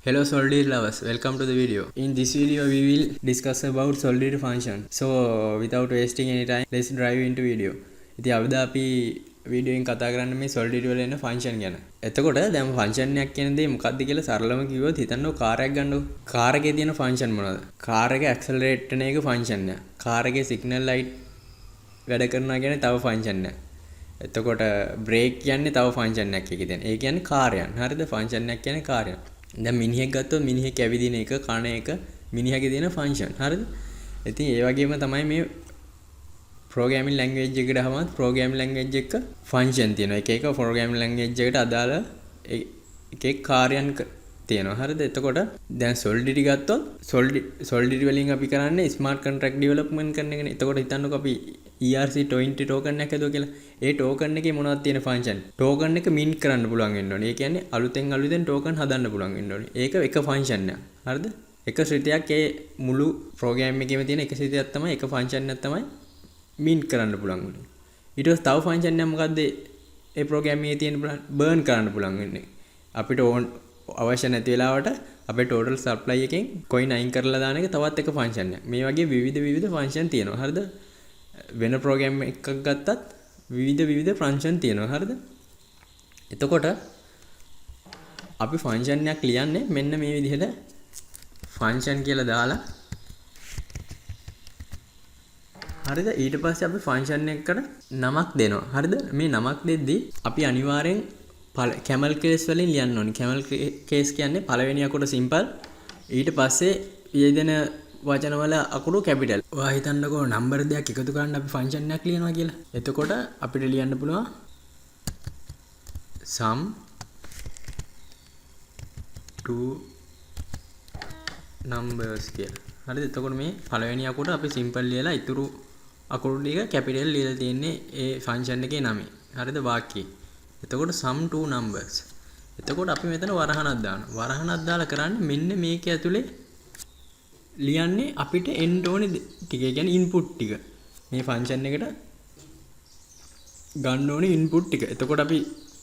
Hello Solidity lovers, welcome to the video. In this video we will discuss about Solidity function. So without wasting any time, let's drive into video. ඉතින් අද අපි video එකෙන් කතා කරන්නේ මේ Solidity වල එන function ගැන. එතකොට දැන් function එකක් කියන දේ මොකක්ද කියලා සරලව කිව්වොත් හිතන්නකො කාර් එකක් ගන්නකො. කාර් එකේ තියෙන function මොනවද? කාර් එක accelerate වෙන එක function එක. කාර් එකේ signal light වැඩ කරනවා කියන්නේ තව function එකක්. එතකොට brake කියන්නේ තව function එකක් එකේ තියෙන. ඒ කියන්නේ කාර්යයන්. හරිද? function එකක් කියන්නේ කාර්යයන්. දැන් මිනිහෙක් ගත්තොත් මිනිහෙක් ඇවිදින එක කන එක මිනිහගේ තියෙන ෆන්ක්ෂන් හරිද? ඉතින් ඒ වගේම තමයි මේ ප්‍රෝග්‍රෑමින් ලැන්ග්වේජ් එකකට හමත් ප්‍රෝග්‍රෑමින් ලැන්ග්වේජ් එක ෆන්ක්ෂන් තියෙනවා. එක එක ප්‍රෝග්‍රෑමින් ලැන්ග්වේජ් එකට අදාළ එක එක කාර්යයන් තියෙනවා. හරිද? එතකොට දැන් Solidity ගත්තොත් Solidity වලින් අපි කරන්නේ ස්මාර්ට් කොන්ට්‍රැක්ට් ඩෙවලොප්මන්ට් කරන එකනේ. එතකොට හිතන්නකෝ අපි ERC20 token එකක් හදුවා කියලා. ඒ token එකේ මොනවද තියෙන function? token එක mint කරන්න පුළුවන් වෙන්න ඕනේ. ඒ කියන්නේ අලුතෙන් token හදන්න පුළුවන් වෙන්න ඕනේ. ඒක එක function එකක්. හරිද? එක ශ්‍රිතයක් ඒ මුළු program එකේම තියෙන එක ශ්‍රිතයක් තමයි එක function එකක් තමයි mint කරන්න පුළුවන් වෙන්නේ. ඊට පස්සේ තව function එකක් මොකද්ද? ඒ program එකේ තියෙන burn කරන්න පුළුවන් වෙන්නේ. අපිට අවශ්‍ය නැති වෙලාවට අපේ total supply එකෙන් coin අයින් කරලා දාන එක තවත් එක function එකක්. මේ වගේ විවිධ function තියෙනවා. හරිද? වෙන program එකක් ගත්තත් විවිධ function තියෙනවා. හරිද? එතකොට අපි function එකක් ලියන්නේ මෙන්න මේ විදිහට function කියලා දාලා හරිද? ඊට පස්සේ අපි function එකකට නමක් දෙනවා. හරිද? මේ නමක් දෙද්දී අපි අනිවාර්යෙන් camel case වලින් ලියන්න ඕනේ. camel case කියන්නේ පළවෙනි අකුර simple ඊට පස්සේ යෙදෙන වචන වල අකුරු capital. ඔයා හිතන්නකෝ number දෙකක් එකතු කරන්න අපි function එකක් ලියනවා කියලා. එතකොට අපිට ලියන්න පුළුවන් sum two numbers කියලා. හරිද? එතකොට මේ පළවෙනි අකුර අපි simple ලියලා ඉතුරු අකුරු ටික capital ලියලා තියෙන්නේ ඒ function එකේ නමේ. හරිද? වාක්‍යයේ. එතකොට sum two numbers. එතකොට අපි මෙතන වරහණක් දානවා. වරහණක් දාලා කරන්නේ මෙන්න මේක ඇතුලේ ලියන්නේ අපිට එන්න ඕනේ ටික. ඒ කියන්නේ input ටික. මේ function එකට ගන්න ඕනේ input ටික. එතකොට අපි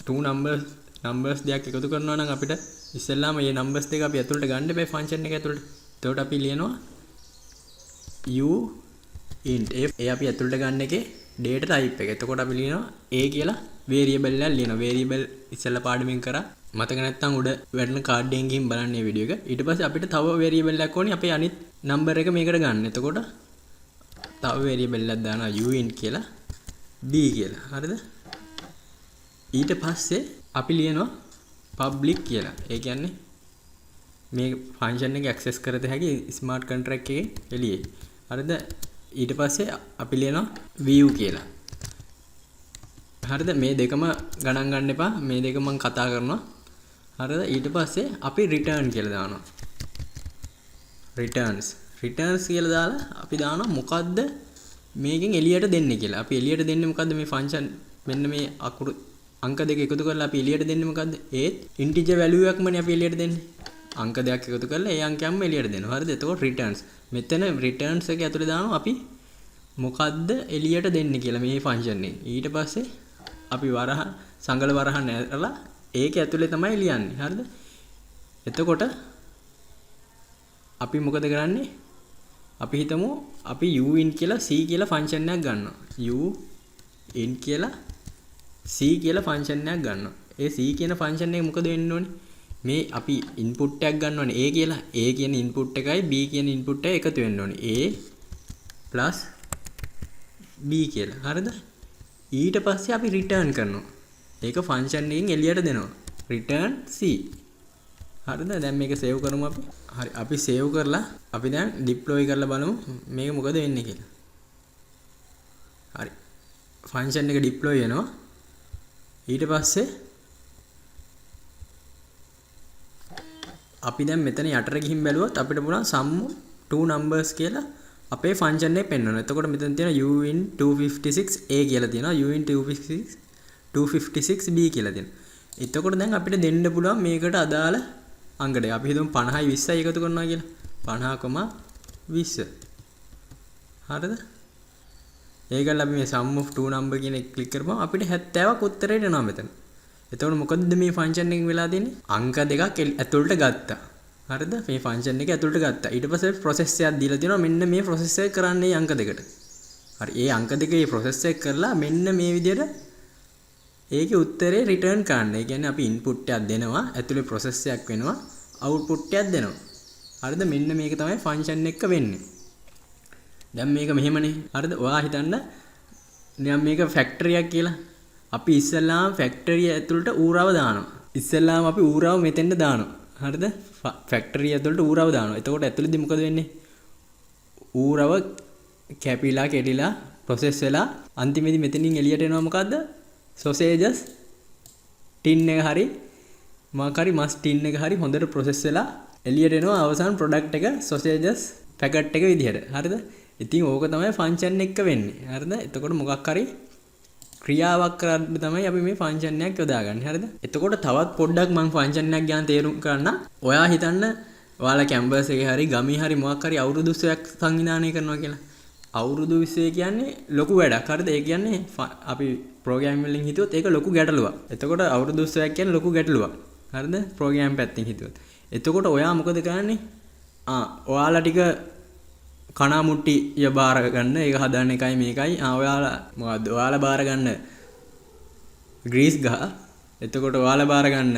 two numbers දෙකක් එකතු කරනවා නම් අපිට ඉස්සෙල්ලාම මේ numbers දෙක අපි ඇතුළට ගන්න බෑ function එක ඇතුළට. එතකොට අපි ලියනවා u int ඒ අපි ඇතුළට ගන්න එකේ data type එක. එතකොට අපි ලියනවා a කියලා variable එකක් ලියනවා. variable ඉස්සෙල්ලා පාඩමෙන් කරා. මතක නැත්නම් උඩ වැටෙන කාඩ් එකෙන් ගිහින් බලන්න මේ වීඩියෝ එක. ඊට පස්සේ අපිට තව variable එකක් ඕනේ අපේ අනිත් number එක මේකට ගන්න. එතකොට තව variable එකක් දානවා uint කියලා b කියලා. හරිද? ඊට පස්සේ අපි ලියනවා public කියලා. ඒ කියන්නේ මේ function එක access කරත හැකි smart contract එකේ එළියේ. හරිද? ඊට පස්සේ අපි ලියනවා view කියලා. හරිද? මේ දෙකම ගණන් ගන්න එපා. මේ දෙක මම කතා කරනවා. හරිද? ඊට පස්සේ අපි return කියලා දානවා. returns කියලා දාලා අපි දානවා මොකද්ද මේකෙන් එළියට දෙන්නේ කියලා. අපි එළියට දෙන්නේ මොකද්ද මේ function මෙන්න මේ අකුරු අංක දෙක එකතු කරලා අපි එළියට දෙන්නේ මොකද්ද? ඒත් integer value එකක්මනේ අපි එළියට දෙන්නේ. අංක දෙකක් එකතු කරලා ඒ අංකයන්ම එළියට දෙනවා. හරිද? එතකොට returns. මෙතන returns එක ඇතුලේ දානවා අපි මොකද්ද එළියට දෙන්නේ කියලා මේ function එකෙන්. ඊට පස්සේ අපි සංගල වරහන් ඇරලා ඒක ඇතුලේ තමයි ලියන්නේ. හරිද? එතකොට අපි මොකද කරන්නේ? අපි හිතමු අපි uint කියලා c කියලා function එකක් ගන්නවා. uint කියලා c කියලා function එකක් ගන්නවා. ඒ c කියන function එක මොකද වෙන්න ඕනේ? මේ අපි input එකක් ගන්නවනේ a කියලා. a කියන input එකයි b කියන input එක එකතු වෙන්න ඕනේ. a plus b කියලා. හරිද? ඊට පස්සේ අපි return කරනවා. ඒක function එකෙන් එළියට දෙනවා. return c. හරිද? දැන් මේක save කරමු අපි. හරි. අපි save කරලා අපි දැන් deploy කරලා බලමු මේක මොකද වෙන්නේ කියලා. හරි. function එක deploy වෙනවා. ඊට පස්සේ අපි දැන් මෙතන යටට ගිහින් බැලුවොත් අපිට පුළුවන් sum two numbers කියලා අපේ function එක පෙන්වනවා. එතකොට මෙතන තියෙන uint 256a කියලා තියෙනවා. uint 256b කියලා තියෙනවා. එතකොට දැන් අපිට දෙන්න පුළුවන් මේකට අදාළ අංක දෙක. අපි හිතමු 50යි 20යි එකතු කරනවා කියලා. 50,20. හරිද? ඒකල අපි මේ sum of two number කියන එක ක්ලික් කරපුවම අපිට 70ක් උත්තරේ එනවා මෙතන. එතකොට මොකද්ද මේ ෆන්ක්ෂන් එකෙන් වෙලා තියෙන්නේ? අංක දෙකක් ඇතුළට ගත්තා. හරිද? මේ ෆන්ක්ෂන් එක ඇතුළට ගත්තා. ඊට පස්සේ ප්‍රොසෙස් එකක් දීලා තියෙනවා. මෙන්න මේ ප්‍රොසෙස් එක කරන්නේ අංක දෙකට. හරි. ඒ අංක දෙකේ ප්‍රොසෙස් එක කරලා මෙන්න මේ විදිහට ඒකේ උත්තරේ රිටර්න් කරන්න. ඒ කියන්නේ අපි ඉන්පුට් එකක් දෙනවා. ඇතුලේ ප්‍රොසෙස් එකක් වෙනවා. අවුට්පුට් එකක් දෙනවා. හරිද? මෙන්න මේක තමයි ෆන්ක්ෂන් එක වෙන්නේ. දැන් මේක මෙහෙමනේ. හරිද? ඔයා හිතන්න දැන් මේක ෆැක්ටරියක් කියලා. අපි ඉස්සෙල්ලාම ෆැක්ටරිය ඇතුළට ඌරව දානවා. ඉස්සෙල්ලාම අපි ඌරව මෙතෙන්ට දානවා. හරිද? ෆැක්ටරිය ඇතුළට ඌරව දානවා. එතකොට ඇතුළේදී මොකද වෙන්නේ? ඌරව කැපිලා කෙඩිලා ප්‍රොසෙස් වෙලා අන්තිමේදී මෙතනින් එළියට එනවා මොකද්ද? සොසේජස් ටින් එක හරි මොකක් හරි මස් ටින් එක හරි හොඳට ප්‍රොසෙස් වෙලා එළියට එනවා අවසාන ප්‍රොඩක්ට් එක සොසේජස් පැකට් එක විදිහට. හරිද? ඉතින් ඕක තමයි ෆන්ක්ෂන් එක වෙන්නේ. හරිද? එතකොට මොකක් හරි ක්‍රියාවක් කරන්න තමයි අපි මේ ෆන්ක්ෂන් එකක් යොදාගන්නේ. හරිද? එතකොට තවත් පොඩ්ඩක් මම ෆන්ක්ෂන් එකක් ගැන තේරුම් ගන්න. ඔයා හිතන්න ඔයාලා කැම්පස් එකේ හරි ගමේ හරි මොකක් හරි අවුරුදු 20ක් සංවිධානය කරනවා කියලා. අවුරුදු 20 කියන්නේ ලොකු වැඩක්. හරිද? ඒ කියන්නේ අපි ප්‍රෝග්‍රෑමින් වලින් හිතුවොත් ඒක ලොකු ගැටලුවක්. එතකොට අවුරුදු 20ක් කියන්නේ ලොකු ගැටලුවක්. හරිද? ප්‍රෝග්‍රෑම් පැත්තෙන් හිතුවොත්. එතකොට ඔයා මොකද කරන්නේ? ඔයාලා ටික කණාමුට්ටිය බාර ගන්න. ඒක හදන්න එකයි මේකයි. ඔයාලා මොකද්ද? ඔයාලා බාර ගන්න ග්‍රීස් ගහ. එතකොට ඔයාලා බාර ගන්න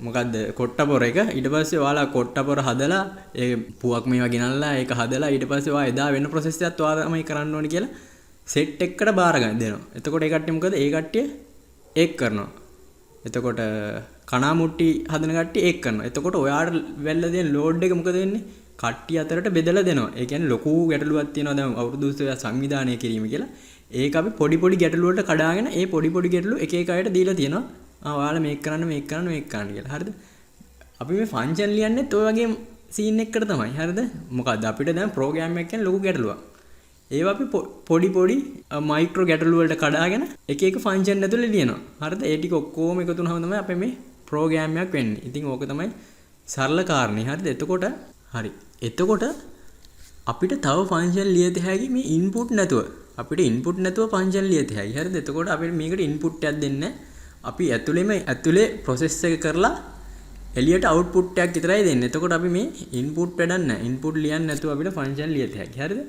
මොකද්ද? කොට්ටපොර එක. ඊට පස්සේ ඔයාලා කොට්ටපොර හදලා ඒ පුවක් මේවා ගෙනල්ලා ඒක හදලා ඊට පස්සේ ඔයා එදා වෙන ප්‍රොසෙස් එකක් ඔයාලා තමයි කරන්න ඕනේ කියලා සෙට් එකකට බාර ගන්න දෙනවා. එතකොට ඒ කට්ටිය මොකද? ඒ කට්ටිය ඒක කරනවා. එතකොට කණාමුට්ටි හදන කට්ටිය ඒක කරනවා. එතකොට ඔයාට වැල්ල දෙන ලෝඩ් එක මොකද වෙන්නේ? කට්ටිය අතරට බෙදලා දෙනවා. ඒ කියන්නේ ලොකු ගැටලුවක් තියෙනවා දැන් අවුරුදු 20 සංවිධානය කිරීම කියලා. ඒක අපි පොඩි පොඩි ගැටලු වලට කඩාගෙන ඒ පොඩි පොඩි ගැටලු එක එක අයට දීලා තියෙනවා. ඔයාලා මේක කරන්න මේක කරන්න මේක කරන්න කියලා. හරිද? අපි මේ ෆන්ක්ෂන් ලියන්නෙත් ඔය වගේ සීන් එකකට තමයි. හරිද? මොකද්ද අපිට දැන් ප්‍රෝග්‍රෑම් එකක් කියන්නේ ලොකු ගැටලුවක්. ඒවා අපි පොඩි පොඩි මයික්‍රෝ ගැටලු වලට කඩාගෙන එක එක ෆන්ක්ෂන් ඇතුලේ ලියනවා. හරිද? ඒ ටික ඔක්කොම එකතු වුණාම තමයි අපේ මේ ප්‍රෝග්‍රෑම් එකක් වෙන්නේ. ඉතින් ඕක තමයි සරල කාරණේ. හරිද? එතකොට හරි. එතකොට අපිට තව ෆන්ක්ෂන් ලියත හැකි මේ ඉන්පුට් නැතුව. අපිට ඉන්පුට් නැතුව ෆන්ක්ෂන් ලියත හැකි. හරිද? එතකොට අපිට මේකට ඉන්පුට් එකක් දෙන්නේ අපි ඇතුලේ ප්‍රොසෙස් එක කරලා එළියට අවුට්පුට් එකක් විතරයි දෙන්නේ. එතකොට අපි මේ ඉන්පුට් වැඩක් නැහැ. ඉන්පුට් ලියන්නේ නැතුව අපිට ෆන්ක්ෂන් ලියත හැකි. හරිද?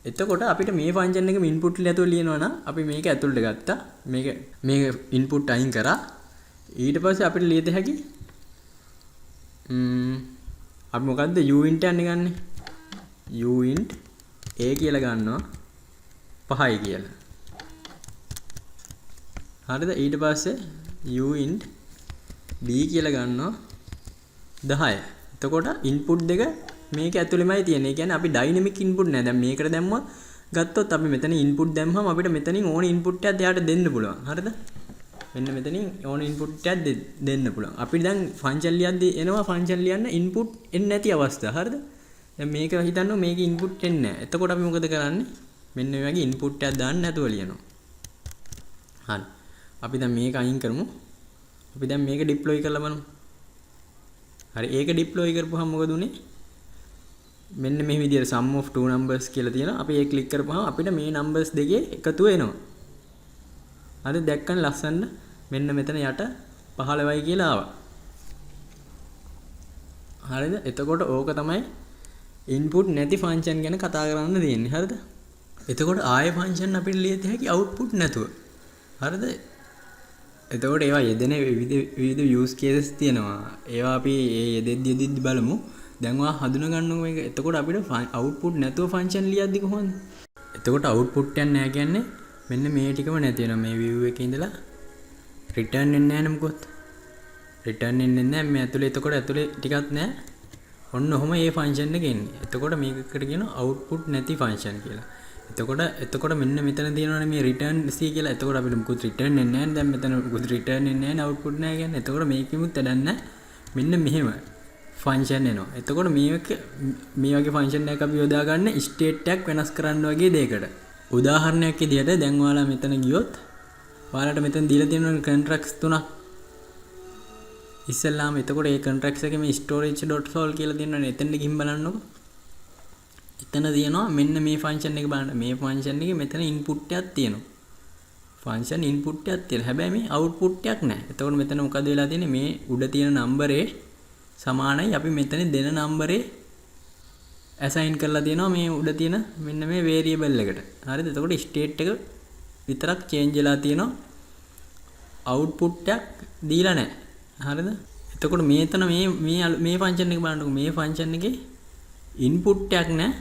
එතකොට අපිට මේ ෆන්ක්ෂන් එකෙම ඉන්පුට් නැතුව ලියනවා නම් අපි මේක ඇතුළට ගත්තා. මේක ඉන්පුට් අයින් කරා. ඊට පස්සේ අපිට ලියත හැකි අපි මොකද්ද uint යන්නේ ගන්නෙ? uint a කියලා ගන්නවා 5යි කියලා. හරිද? ඊට පස්සේ uint b කියලා ගන්නවා 10. එතකොට ඉන්පුට් දෙක මේක ඇතුළෙමයි තියෙන්නේ. ඒ කියන්නේ අපි ඩයිනමික් ඉන්පුට් නෑ. දැන් මේකට දැම්මොත් ගත්තොත් අපි මෙතන ඉන්පුට් දැම්මම අපිට මෙතනින් ඕන ඉන්පුට් එකක් එයාට දෙන්න පුළුවන්. හරිද? මෙන්න මෙතනින් ඕන ඉන්පුට් එකක් දෙන්න පුළුවන්. අපි දැන් ෆන්ක්ෂන් ලියද්දී එනවා ෆන්ක්ෂන් ලියන්න ඉන්පුට් එන්නේ නැති අවස්ථා. හරිද? දැන් මේක හිතන්න මේක ඉන්පුට් එන්නේ නැහැ. එතකොට අපි මොකද කරන්නේ? මෙන්න මේ වගේ ඉන්පුට් එකක් දාන්න නැතුව ලියනවා. හරි. අපි දැන් මේක අයින් කරමු. අපි දැන් මේක ඩිප්ලොයි කරලා බලමු. හරි. ඒක ඩිප්ලොයි කරපුවාම මොකද උනේ? මෙන්න මේ විදිහට sum of two numbers කියලා තියෙනවා. අපි ඒක ක්ලික් කරපුවාම අපිට මේ numbers දෙකේ එකතුව එනවා. හරි දැක්කන් ලස්සන මෙන්න මෙතන යට 15යි කියලා ආවා. හරිද? එතකොට ඕක තමයි input නැති function ගැන කතා කරන්න තියෙන්නේ. හරිද? එතකොට ආයේ function අපිට ලියත හැකි output නැතුව. හරිද? එතකොට ඒවා යෙදෙන විවිධ use cases තියෙනවා. ඒවා අපි යෙදෙද්දි බලමු. දැන් ඔයා හඳුනා ගන්නකො මේක. එතකොට අපිට output නැතුව function ලියද්දි කොහොමද? එතකොට output එකක් නැහැ කියන්නේ මෙන්න මේ ටිකම නැති වෙනවා. මේ view එකේ ඉඳලා return එන්නේ නැහැ නමුකොත්. return එන්නේ නැහැ මේ ඇතුලේ. එතකොට ඇතුලේ ටිකක් නැහැ. ඔන්න ඔහම මේ function එක එන්නේ. එතකොට මේකට කියනවා output නැති function කියලා. එතකොට මෙන්න මෙතන තියෙනවනේ මේ return c කියලා. එතකොට අපිට මොකුත් return එන්නේ නැහැ. දැන් මෙතන මොකුත් return එන්නේ නැහැ output නැහැ කියන්නේ. එතකොට මේකෙමුත් වැඩක් නැහැ. මෙන්න මෙහෙම function එනවා. එතකොට මේ වගේ function එකක් අපි යොදා ගන්න state එකක් වෙනස් කරන්න වගේ දෙයකට. උදාහරණයක් විදිහට දැන් ඔයාලා මෙතන ගියොත් ඔයාලට මෙතන දීලා තියෙන contracts තුනක්. ඉස්සෙල්ලාම එතකොට මේ contracts එකේ මේ storage.sol කියලා තියෙනවනේ. එතනට ගිහින් බලන්නකො. එතන තියෙනවා මෙන්න මේ function එක බලන්න. මේ function එකේ මෙතන input එකක් තියෙනවා. function input එකක් තියෙනවා. හැබැයි මේ output එකක් නැහැ. එතකොට මෙතන මොකද වෙලා තියෙන්නේ? මේ උඩ තියෙන number සමානයි අපි මෙතන දෙන නම්බරේ assign කරලා තියෙනවා මේ උඩ තියෙන මෙන්න මේ variable එකට. හරිද? එතකොට state එක විතරක් change වෙලා තියෙනවා. output එකක් දීලා නැහැ. හරිද? එතකොට මේතන මේ function එක බලන්නකො මේ function එකේ input එකක් නැහැ.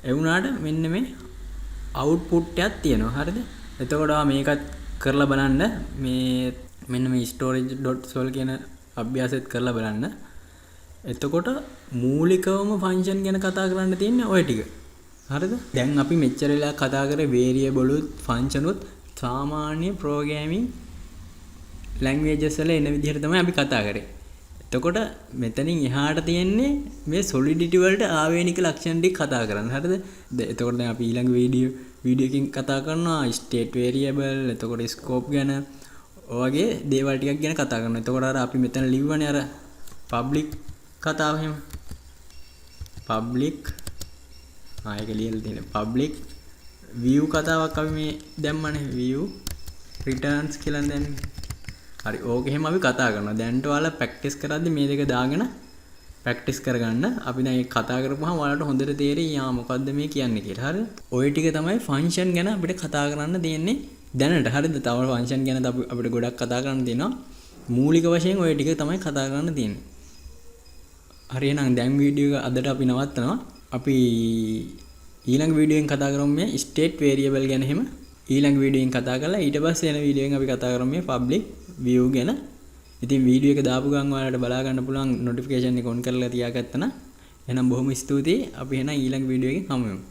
ඒ වුණාට මෙන්න මේ output එකක් තියෙනවා. හරිද? එතකොට මේකත් කරලා බලන්න මේ මෙන්න මේ storage.sol කියන අභ්‍යාසෙත් කරලා බලන්න. එතකොට මූලිකවම ෆන්ක්ෂන් ගැන කතා කරන්න තියෙන්නේ ඔය ටික. හරිද? දැන් අපි මෙච්චර වෙලා කතා කරේ variable උත් function උත් සාමාන්‍ය programming languages වල එන විදිහට තමයි අපි කතා කරේ. එතකොට මෙතනින් එහාට තියෙන්නේ මේ solidity වලට ආවේනික ලක්ෂණ ටික කතා කරන්න. හරිද? එතකොට දැන් අපි ඊළඟ වීඩියෝ එකකින් කතා කරනවා state variable, එතකොට scope ගැන ඔයගේ දේවල් ටිකක් ගැන කතා කරනවා. එතකොට අර අපි මෙතන ලිව්වනේ අර public කතාව එහෙම. public ඒක ලියලා තියෙන public view කතාවක් අපි මේ දැම්මනේ view returns කියලා දැන්. හරි ඕක එහෙම අපි කතා කරනවා. දැන්ට ඔයාලා ප්‍රැක්ටිස් කරද්දි මේ දෙක දාගෙන ප්‍රැක්ටිස් කරගන්න. අපි දැන් ඒක කතා කරපුවාම ඔයාලට හොඳට තේරෙයි යා මොකද්ද මේ කියන්නේ කියලා. හරිද? ওই ටික තමයි ෆන්ක්ෂන් ගැන අපිට කතා කරන්න තියෙන්නේ දැනට. හරිද? තව ෆන්ක්ෂන් ගැන අපිට ගොඩක් කතා කරන්න තියෙනවා. මූලික වශයෙන් ওই ටික තමයි කතා කරන්න තියෙන්නේ. හරි එහෙනම් දැන් වීඩියෝ එක අදට අපි නවත්තනවා. අපි ඊළඟ වීඩියෝෙන් කතා කරමු මේ state variable ගැන එහෙම. ඊළඟ වීඩියෝෙන් කතා කරලා ඊට පස්සේ එන වීඩියෝෙන් අපි කතා කරමු මේ public view ගැන. ඉතින් වීඩියෝ එක දාපු ගමන් ඔයාලට බලා ගන්න පුළුවන් notification එක on කරලා තියාගත්තා නම් එහෙනම් බොහොම ස්තුතියි. අපි එහෙනම් ඊළඟ වීඩියෝ එකෙන් හමු වෙමු.